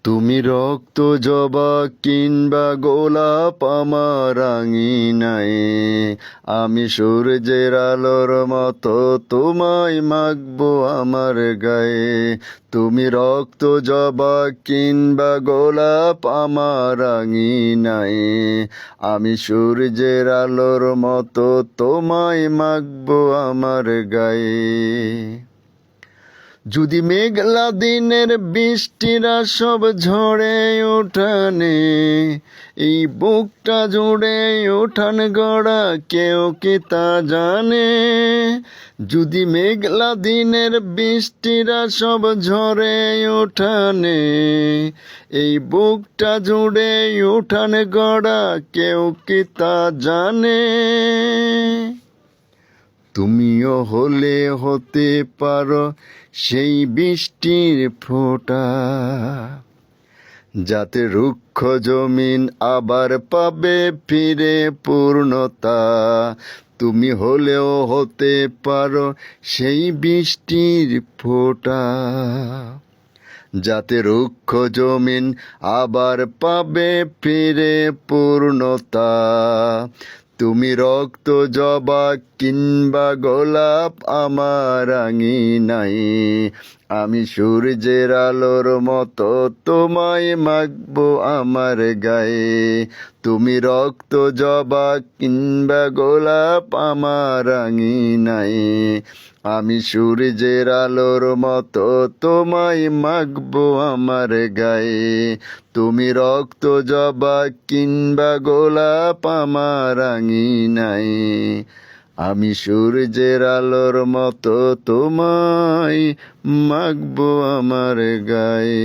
তুমি রক্ত জবা কিংবা গোলাপ আমার আঙিনায়, আমি সূর্যের আলোর মতো তোমায় মাখবো আমার গায়ে। তুমি রক্ত জবা কিংবা গোলাপ আমার আঙিনায়, আমি সূর্যের আলোর মতো তোমায় মাখবো আমার গায়ে। যদি মেঘলা দিনের বৃষ্টিরা সব ঝরে উঠানে, এই বুকটা জুড়ে উঠান গড়া কেউ কি তা জানে? যদি মেঘলা দিনের বৃষ্টিরা সব ঝরে উঠানে, এই বুকটা জুড়ে উঠান গড়া কেউ কি তা জানে? তুমিও হতে পারো সেই বৃষ্টির ফোঁটা, যাতে রুক্ষ জমিন আবার পাবে ফিরে পূর্ণতা। তুমি হতে পারো সেই বৃষ্টির ফোঁটা, যাতে রুক্ষ জমিন আবার পাবে ফিরে পূর্ণতা। তুমি রক্ত জবা কিংবা গোলাপ আমার আঙিনায়, আমি সূর্যের আলোর মতো তোমায় মাখবো আমার গায়ে। তুমি রক্ত জবা কিংবা গোলাপ আমার আঙিনায়, আমি সূর্যের আলোর মতো তোমায় মাখবো আমার গায়ে। তুমি রক্ত জবা কিংবা গোলাপ আমার আঙিনায়, আমি সূর্যের আলোর মতো তোমায় মাখবো আমার গায়ে।